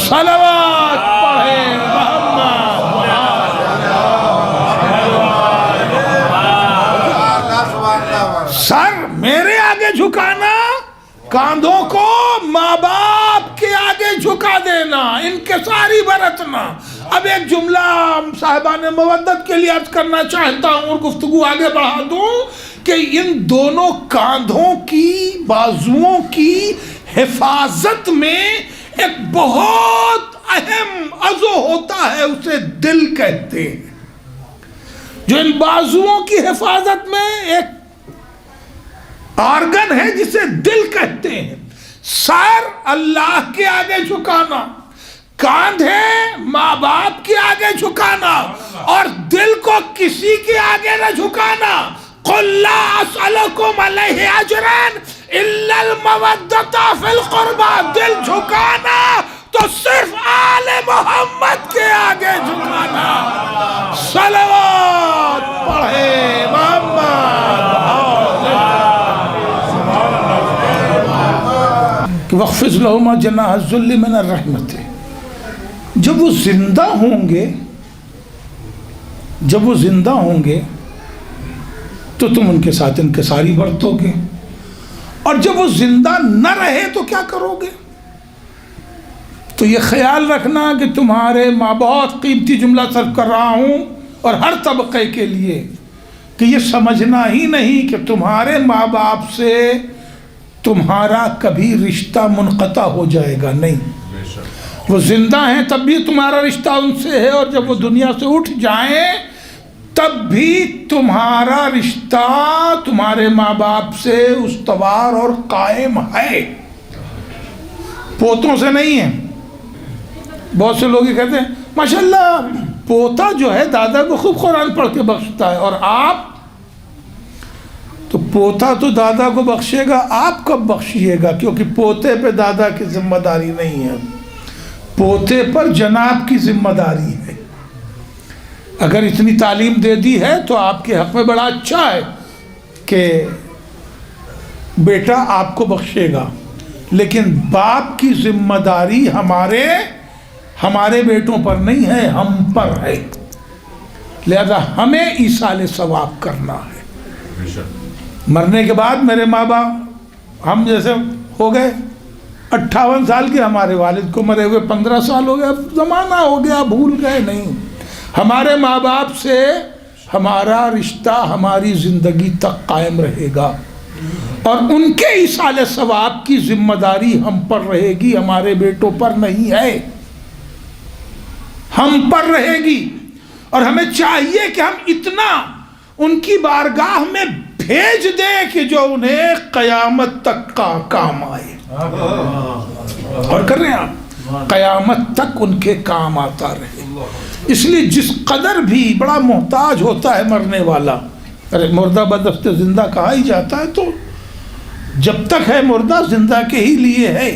صلوات پڑھیں محمد۔ سر میرے آگے جھکانا، کاندھوں کو ماں باپ کے آگے جھکا دینا، انکساری برتنا۔ اب ایک جملہ صاحبان مودت کے لیے عرض کرنا چاہتا ہوں اور گفتگو آگے بڑھا دوں، کہ ان دونوں کاندھوں کی، بازوؤں کی حفاظت میں ایک بہت اہم عضو ہوتا ہے، اسے دل کہتے ہیں۔ جو ان بازوؤں کی حفاظت میں ایک آرگن ہے جسے دل کہتے ہیں۔ سر اللہ کے آگے جھکانا، کاندھے ماں باپ کے آگے جھکانا، اور دل کو کسی کے آگے نہ جھکانا۔ قُلْ لَا أَسْأَلُكُمْ عَلَيْهِ أَجْرًا إِلَّا الْمَوَدَّةَ فِي الْقُرْبَى، دل جھکانا تو صرف آل محمد کے آگے جھکانا۔ صلوات پڑھے محمد۔ وَخْفِضْ لَهُمَا جَنَاحَ الذُّلِّ مِنَ الرَّحْمَةِ، جب وہ زندہ ہوں گے تو تم ان کے ساتھ انکساری برتو گے، اور جب وہ زندہ نہ رہے تو کیا کرو گے؟ تو یہ خیال رکھنا کہ تمہارے ماں، بہت قیمتی جملہ صرف کر رہا ہوں اور ہر طبقے کے لیے، کہ یہ سمجھنا ہی نہیں کہ تمہارے ماں باپ سے تمہارا کبھی رشتہ منقطع ہو جائے گا، نہیں، وہ زندہ ہیں تب بھی تمہارا رشتہ ان سے ہے، اور جب وہ دنیا سے اٹھ جائیں تب بھی تمہارا رشتہ تمہارے ماں باپ سے استوار اور قائم ہے، پوتوں سے نہیں ہے۔ بہت سے لوگ یہ کہتے ہیں ماشاءاللہ پوتا جو ہے دادا کو خوب قرآن پڑھ کے بخشتا ہے، اور آپ تو پوتا تو دادا کو بخشے گا، آپ کب بخشیے گا؟ کیونکہ پوتے پہ دادا کی ذمہ داری نہیں ہے، پوتے پر جناب کی ذمہ داری ہے۔ اگر اتنی تعلیم دے دی ہے تو آپ کے حق میں بڑا اچھا ہے کہ بیٹا آپ کو بخشے گا، لیکن باپ کی ذمہ داری ہمارے بیٹوں پر نہیں ہے، ہم پر ہے، لہذا ہمیں ایصال ثواب کرنا ہے۔ مرنے کے بعد میرے ماں باپ، ہم جیسے ہو گئے 58 سال کے، ہمارے والد کو مرے ہوئے 15 سال ہو گئے، اب زمانہ ہو گیا، بھول گئے نہیں۔ ہمارے ماں باپ سے ہمارا رشتہ ہماری زندگی تک قائم رہے گا، اور ان کے ایصال ثواب کی ذمہ داری ہم پر رہے گی، ہمارے بیٹوں پر نہیں ہے، ہم پر رہے گی۔ اور ہمیں چاہیے کہ ہم اتنا ان کی بارگاہ میں بھیج دیں کہ جو انہیں قیامت تک کا کام آئے، اور کر رہے ہیں آپ، قیامت تک ان کے کام آتا رہے۔ اس لیے جس قدر بھی بڑا محتاج ہوتا ہے مرنے والا، ارے مردہ بدست زندہ کہا ہی جاتا ہے، تو جب تک ہے مردہ زندہ کے ہی لیے ہے۔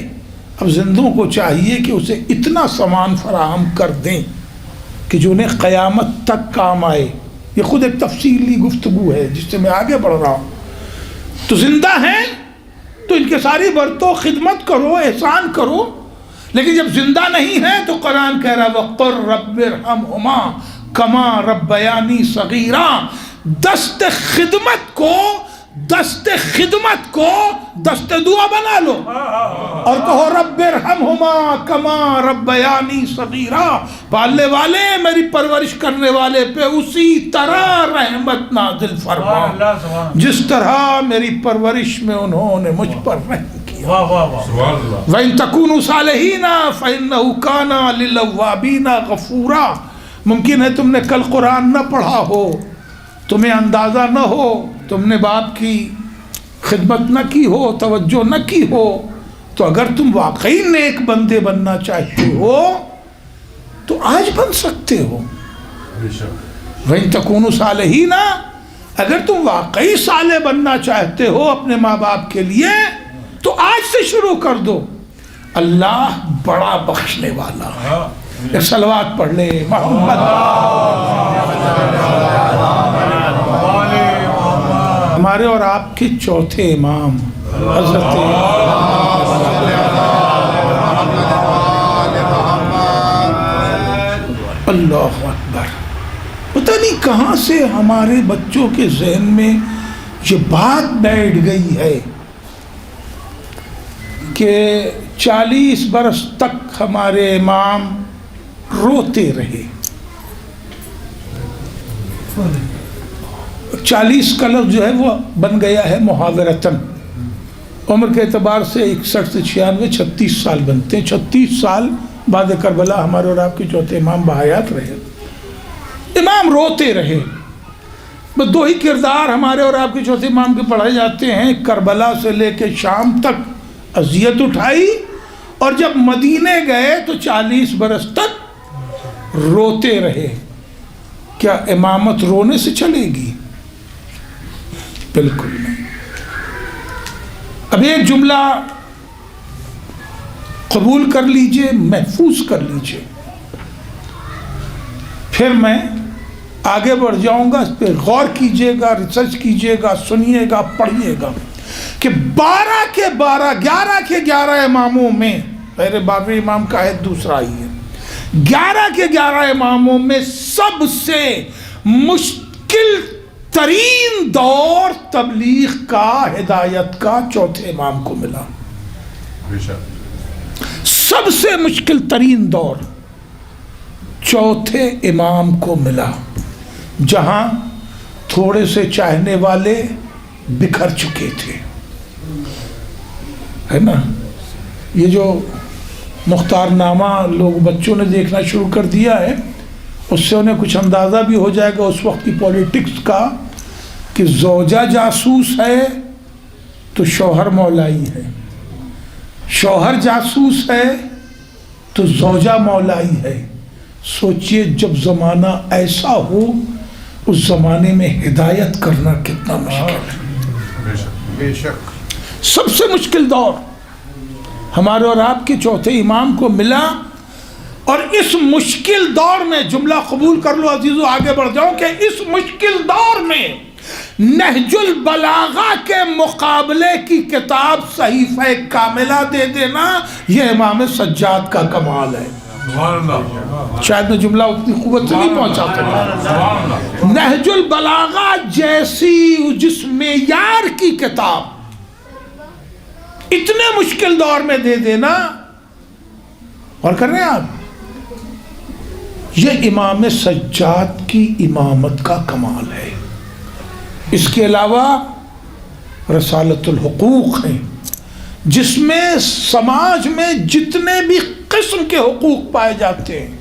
اب زندوں کو چاہیے کہ اسے اتنا سامان فراہم کر دیں کہ جو انہیں قیامت تک کام آئے۔ یہ خود ایک تفصیلی گفتگو ہے جس سے میں آگے بڑھ رہا ہوں۔ تو زندہ ہیں تو ان کے ساری برتوں خدمت کرو، احسان کرو، لیکن جب زندہ نہیں ہے تو قرآن کہہ رہا وَقُلْ رَبِّ ارْحَمْهُمَا كَمَا رَبَّيَانِي صَغِيرًا۔ دست خدمت کو دست دعا بنا لو اور کہو رب ارحمہما کما ربیانی صغیرا، پالنے والے میری پرورش کرنے والے پہ اسی طرح رحمت نازل فرما جس طرح میری پرورش میں انہوں نے مجھ پر رحم کیا۔ وَإِن تَكُونُوا صَالِحِينَ فَإِنَّهُ كَانَ لِلْأَوَّابِينَ غَفُورًا۔ ممکن ہے تم نے کل قرآن نہ پڑھا ہو، تمہیں اندازہ نہ ہو، تم نے باپ کی خدمت نہ کی ہو، توجہ نہ کی ہو، تو اگر تم واقعی نیک بندے بننا چاہتے ہو تو آج بن سکتے ہو۔ وَإِن تَكُونُوا صَالِحِينَ، اگر تم واقعی صالح بننا چاہتے ہو اپنے ماں باپ کے لیے تو آج سے شروع کر دو۔ اللہ بڑا بخشنے والا ہے۔ ایک صلوات پڑھ لے محمد۔ ہمارے اور آپ کے چوتھے امام حضرت اللہ اکبر۔ پتہ نہیں کہاں سے ہمارے بچوں کے ذہن میں یہ بات بیٹھ گئی ہے کہ 40 برس تک ہمارے امام روتے رہے۔ 40 کا لفظ جو ہے وہ بن گیا ہے محاورتاً، عمر کے اعتبار سے 61 سے 96 36 سال بنتے ہیں۔ 36 سال بعد کربلا ہمارے اور آپ کے چوتھے امام بحیات رہے، امام روتے رہے۔ بس 2 ہی کردار ہمارے اور آپ کے چوتھے امام کے پڑھے جاتے ہیں، کربلا سے لے کے شام تک اذیت اٹھائی، اور جب مدینے گئے تو 40 برس تک روتے رہے۔ کیا امامت رونے سے چلے گی؟ بالکل نہیں۔ اب ایک جملہ قبول کر لیجئے، محفوظ کر لیجئے، پھر میں آگے بڑھ جاؤں گا، اس پہ غور کیجئے گا، ریسرچ کیجئے گا، سنیے گا، پڑھیے گا کہ 12 کے 12 11 کے 11 اماموں میں، پہلے 12ویں امام کا ہے، دوسرا ہی ہے، 11 کے 11 اماموں میں سب سے مشکل ترین دور تبلیغ کا، ہدایت کا چوتھے امام کو ملا۔ سب سے مشکل ترین دور چوتھے امام کو ملا، جہاں تھوڑے سے چاہنے والے بکھر چکے تھے، ہے نا۔ یہ جو مختار نامہ لوگ بچوں نے دیکھنا شروع کر دیا ہے، اس سے انہیں کچھ اندازہ بھی ہو جائے گا اس وقت کی پولیٹکس کا، کہ زوجہ جاسوس ہے تو شوہر مولائی ہے، شوہر جاسوس ہے تو زوجہ مولائی ہے۔ سوچئے جب زمانہ ایسا ہو، اس زمانے میں ہدایت کرنا کتنا مشکل ہے۔ بے شک سب سے مشکل دور ہمارے اور آپ کے چوتھے امام کو ملا، اور اس مشکل دور میں، جملہ قبول کر لو عزیزو، آگے بڑھ جاؤ، کہ اس مشکل دور میں نہج البلاغہ کے مقابلے کی کتاب صحیفہ کاملہ دے دینا، یہ امام سجاد کا کمال ہے۔ شاید میں جملہ اتنی قوت سے نہیں پہنچا سکتا۔ نہج البلاغہ جیسی جس معیار کی کتاب اتنے مشکل دور میں دے دینا، اور کر رہے ہیں آپ، یہ امام سجاد کی امامت کا کمال ہے۔ اس کے علاوہ رسالۃ الحقوق ہے، جس میں سماج میں جتنے بھی قسم کے حقوق پائے جاتے ہیں،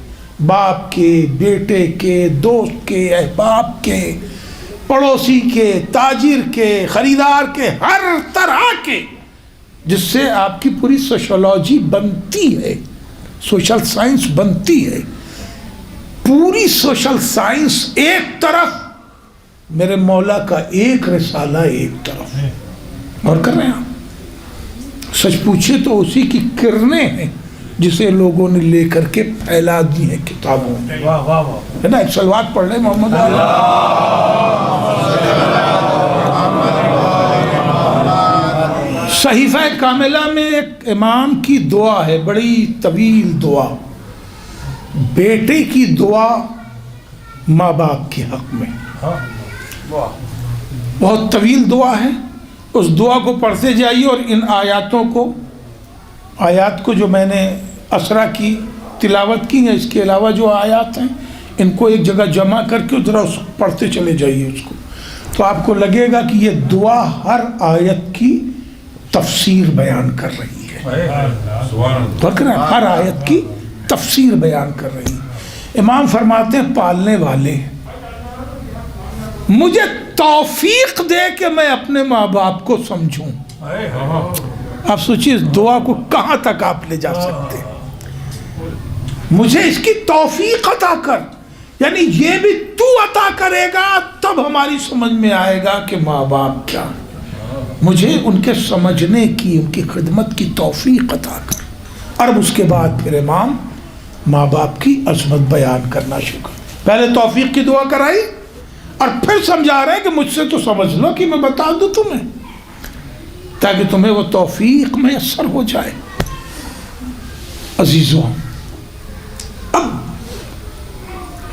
باپ کے، بیٹے کے، دوست کے، احباب کے، پڑوسی کے، تاجر کے، خریدار کے، ہر طرح کے، جس سے آپ کی پوری سوشولوجی بنتی ہے، سوشل سائنس بنتی ہے۔ پوری سوشل سائنس ایک طرف، میرے مولا کا ایک رسالہ ایک طرف، اور کر رہے ہیں آپ، سچ پوچھے تو اسی کی کرنیں ہیں جسے لوگوں نے لے کر کے پھیلا دی ہیں کتابوں میں۔ ہے نا، ایک صلوات پڑھ لیں محمد صحیفہ کاملہ میں ایک امام کی دعا ہے، بڑی طویل دعا، بیٹے کی دعا ماں باپ کے حق میں، بہت طویل دعا ہے۔ اس دعا کو پڑھتے جائیے، اور ان آیات کو جو میں نے اسرا کی تلاوت کی ہے، اس کے علاوہ جو آیات ہیں ان کو ایک جگہ جمع کر کے ذرا پڑھتے چلے جائیے اس کو، تو آپ کو لگے گا کہ یہ دعا ہر آیت کی تفسیر بیان کر رہی ہے، ہر آیت کی تفسیر بیان کر رہی ہے۔ امام فرماتے ہیں، پالنے والے مجھے توفیق دے کہ میں اپنے ماں باپ کو سمجھوں۔ آپ سوچیے اس دعا کو کہاں تک آپ لے جا سکتے ہیں۔ مجھے اس کی توفیق عطا کر، یعنی یہ بھی تو عطا کرے گا تب ہماری سمجھ میں آئے گا کہ ماں باپ کیا، مجھے ان کے سمجھنے کی، ان کی خدمت کی توفیق عطا کر۔ اور اس کے بعد پھر امام ماں باپ کی عظمت بیان کرنا شروع کر، پہلے توفیق کی دعا کرائی اور پھر سمجھا رہے ہیں کہ مجھ سے تو سمجھ لو کہ میں بتا دوں تمہیں، تاکہ تمہیں وہ توفیق میسر ہو جائے۔ عزیزوں، اب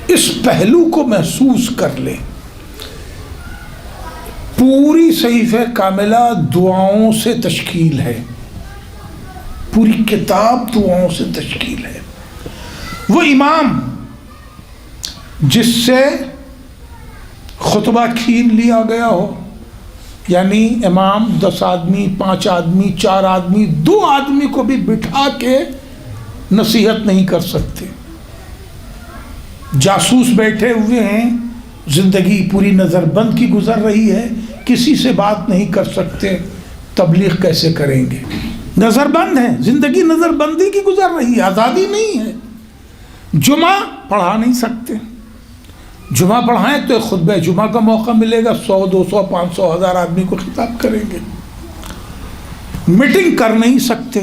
اس پہلو کو محسوس کر لیں، پوری صحیفہ کاملہ دعاؤں سے تشکیل ہے، پوری کتاب دعاؤں سے تشکیل ہے۔ وہ امام جس سے خطبہ چھین لیا گیا ہو، یعنی امام 10 آدمی، 5 آدمی، 4 آدمی، 2 آدمی کو بھی بٹھا کے نصیحت نہیں کر سکتے، جاسوس بیٹھے ہوئے ہیں، زندگی پوری نظر بند کی گزر رہی ہے، کسی سے بات نہیں کر سکتے، تبلیغ کیسے کریں گے؟ نظر بند ہے، زندگی نظر بندی کی گزر رہی ہے، آزادی نہیں ہے۔ جمعہ پڑھا نہیں سکتے، جمعہ پڑھائیں تو خطبہ جمعہ کا موقع ملے گا، 100، 200، 500، 1000 آدمی کو خطاب کریں گے۔ میٹنگ کر نہیں سکتے،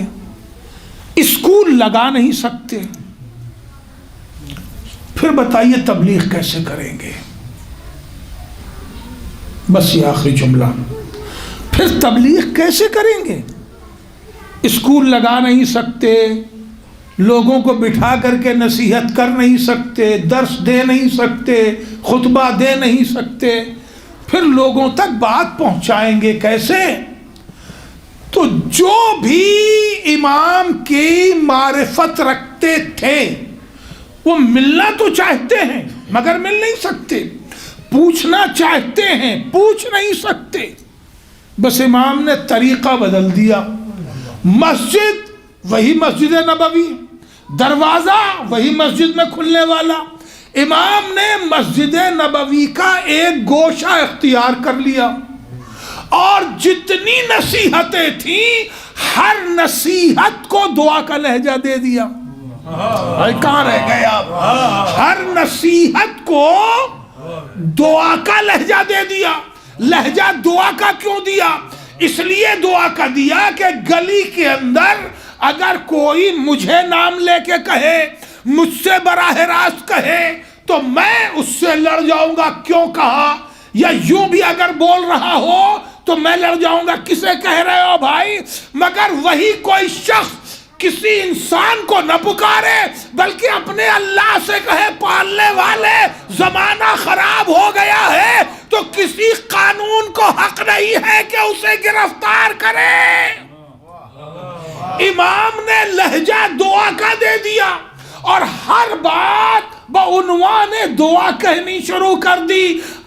اسکول لگا نہیں سکتے، پھر بتائیے تبلیغ کیسے کریں گے؟ بس یہ آخری جملہ، پھر تبلیغ کیسے کریں گے؟ اسکول لگا نہیں سکتے، لوگوں کو بٹھا کر کے نصیحت کر نہیں سکتے، درس دے نہیں سکتے، خطبہ دے نہیں سکتے، پھر لوگوں تک بات پہنچائیں گے کیسے؟ تو جو بھی امام کی معرفت رکھتے تھے وہ ملنا تو چاہتے ہیں مگر مل نہیں سکتے، پوچھنا چاہتے ہیں پوچھ نہیں سکتے، بس امام نے طریقہ بدل دیا۔ مسجد وہی مسجد نبوی، دروازہ وہی مسجد میں کھلنے والا، امام نے مسجد نبوی کا ایک گوشہ اختیار کر لیا، اور جتنی نصیحتیں تھیں ہر نصیحت کو دعا کا لہجہ دے دیا۔ کہاں رہ گئے آپ؟ ہر نصیحت کو دعا کا لہجہ دے دیا۔ لہجہ دعا کا کیوں دیا؟ اس لیے دعا کا دیا کہ گلی کے اندر اگر کوئی مجھے نام لے کے کہے، مجھ سے براہ راست کہے، تو میں اس سے لڑ جاؤں گا، کیوں کہا؟ یا یوں بھی اگر بول رہا ہو تو میں لڑ جاؤں گا، کسے کہہ رہے ہو بھائی؟ مگر وہی کوئی شخص کسی انسان کو نہ پکارے بلکہ اپنے اللہ سے کہے، پالنے والے زمانہ خراب ہو گیا ہے، تو کسی قانون کو حق نہیں ہے کہ اسے گرفتار کرے۔ امام نے لہجہ دعا کا دے دیا اور ہر بات بعنوان دعا کہنی شروع کر دی۔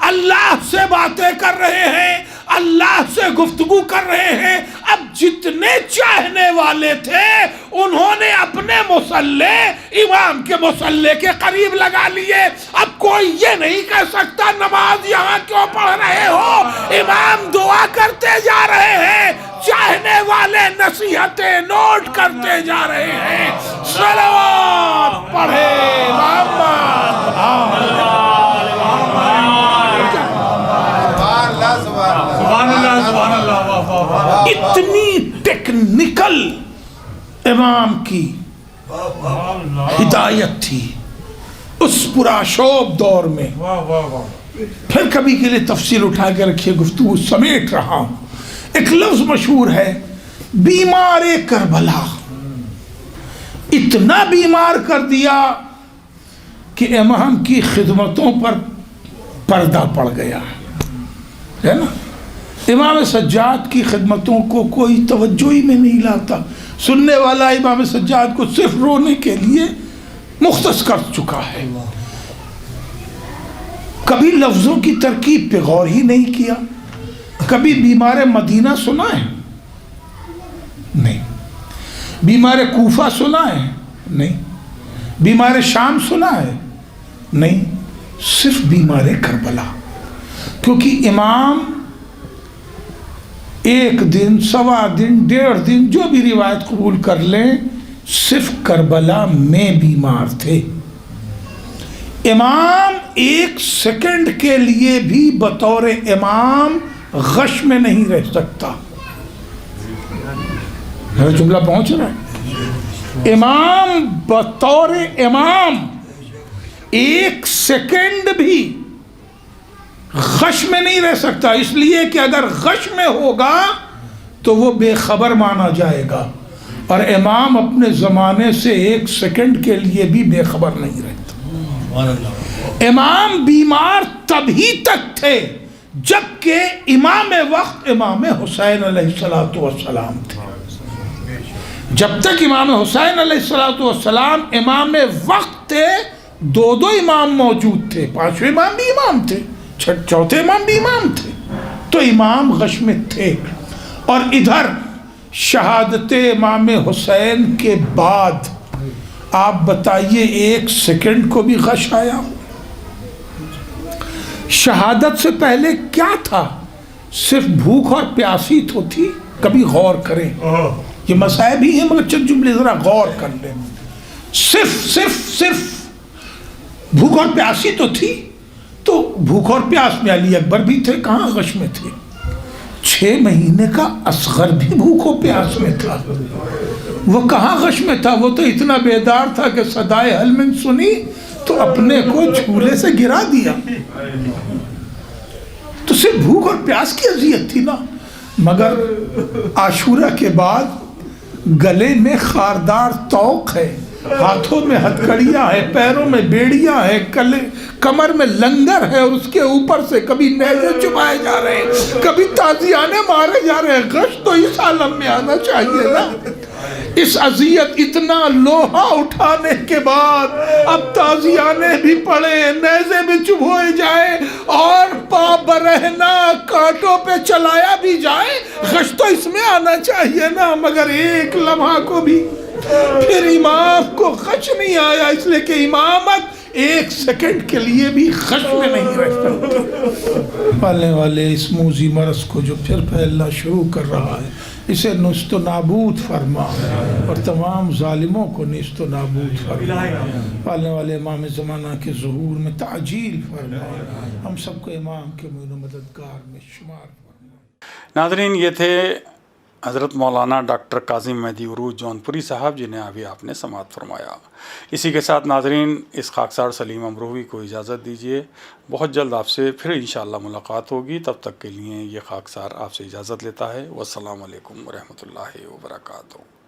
اللہ سے باتیں کر رہے ہیں، اللہ سے گفتگو کر رہے ہیں۔ اب جتنے چاہنے والے تھے انہوں نے اپنے مصلے امام کے مصلے کے قریب لگا لیے۔ اب کوئی یہ نہیں کہہ سکتا نماز یہاں کیوں پڑھ رہے ہو، امام دعا کرتے جا رہے ہیں، چاہنے والے نصیحتیں نوٹ کرتے جا رہے ہیں۔ صلوات پڑھے اتنی ٹیکنیکل امام کی ہدایت تھی اس پرآشوب دور میں۔ پھر کبھی کے لیے تفصیل اٹھا کے رکھیے، گفتگو سمیٹ رہا ہوں۔ ایک لفظ مشہور ہے، بیمار کربلا۔ اتنا بیمار کر دیا کہ امام کی خدمتوں پر پردہ پڑ گیا ہے نا۔ امام سجاد کی خدمتوں کو کوئی توجہ ہی میں نہیں لاتا، سننے والا امام سجاد کو صرف رونے کے لیے مختص کر چکا ہے، کبھی لفظوں کی ترکیب پہ غور ہی نہیں کیا۔ کبھی بیمار مدینہ سنا ہے؟ نہیں۔ بیمار کوفہ سنا ہے؟ نہیں۔ بیمار شام سنا ہے؟ نہیں۔ صرف بیمار کربلا، کیونکہ امام ایک دن، سوا دن، 1.5 دن جو بھی روایت قبول کر لیں، صرف کربلا میں بیمار تھے۔ امام ایک سیکنڈ کے لیے بھی بطور امام غش میں نہیں رہ سکتا۔ میرا جملہ پہنچ رہا ہے؟ امام بطور امام ایک سیکنڈ بھی غش میں نہیں رہ سکتا، اس لیے کہ اگر غش میں ہوگا تو وہ بے خبر مانا جائے گا، اور امام اپنے زمانے سے ایک سیکنڈ کے لیے بھی بے خبر نہیں رہتا۔ امام بیمار تبھی تک تھے جبکہ امام وقت امام حسین علیہ السلام تھے۔ جب تک امام حسین علیہ السلام امام وقت تھے، 2 امام موجود تھے، 5ویں امام بھی امام تھے، 4تھے امام بھی امام تھے، تو امام غش میں تھے۔ اور ادھر شہادت امام حسین کے بعد آپ بتائیے 1 سیکنڈ کو بھی غش آیا؟ شہادت سے پہلے کیا تھا؟ صرف بھوک اور پیاسی تو تھی۔ کبھی غور کریں، یہ مسائب ہی ہیں مگر چند جملے ذرا غور کر لیں۔ صرف بھوک اور پیاسی تو تھی، تو بھوک اور پیاس میں علی اکبر بھی تھے، کہاں غش میں تھے؟ 6 مہینے کا اصغر بھی بھوک و پیاس میں تھا، وہ کہاں غش میں تھا؟ وہ تو اتنا بیدار تھا کہ صدائے حل من سنی تو اپنے کو جھولے سے گرا دیا۔ تو صرف بھوک اور پیاس کی اذیت تھی نا۔ مگر عاشورہ کے بعد گلے میں خاردار طوق ہے، ہاتھوں میں ہتھکڑیاں ہے، پیروں میں بیڑیاں ہے، کمر میں لنگر ہے، اور اس کے اوپر سے کبھی نیزے چبائے جا رہے ہیں، کبھی تازیانے مارے جا رہے ہیں۔ غش تو اس عالم میں آنا چاہیے نا۔ اس اذیت، اتنا لوہا اٹھانے کے بعد اب تازیانے بھی پڑے، نیزے بھی چبھوئے جائے اور پا برہنہ کانٹوں پہ چلایا بھی جائے، غش تو اس میں آنا چاہیے نا۔ مگر ایک لمحہ کو بھی پھر امام کو غش نہیں آیا، اس لیے کہ امامت 1 سیکنڈ کے لیے بھی غش میں نہیں رہ سکتا۔ پالنے والے اس موذی مرض کو جو پھر پھیلنا شروع کر رہا ہے، اسے نیست و نابود فرما، اور تمام ظالموں کو نیست و نابود فرما۔ پالنے والے امام زمانہ کے ظہور میں تعجیل فرما، ہم سب کو امام کے معین و مددگار میں شمار فرما۔ ناظرین، یہ تھے حضرت مولانا ڈاکٹر کاظم مہدی عروج جونپوری صاحب، جنہیں ابھی آپ نے سماعت فرمایا۔ اسی کے ساتھ ناظرین، اس خاکسار سلیم امروہوی کو اجازت دیجیے، بہت جلد آپ سے پھر انشاءاللہ ملاقات ہوگی، تب تک کے لیے یہ خاکسار آپ سے اجازت لیتا ہے۔ والسلام علیکم ورحمۃ اللہ وبرکاتہ۔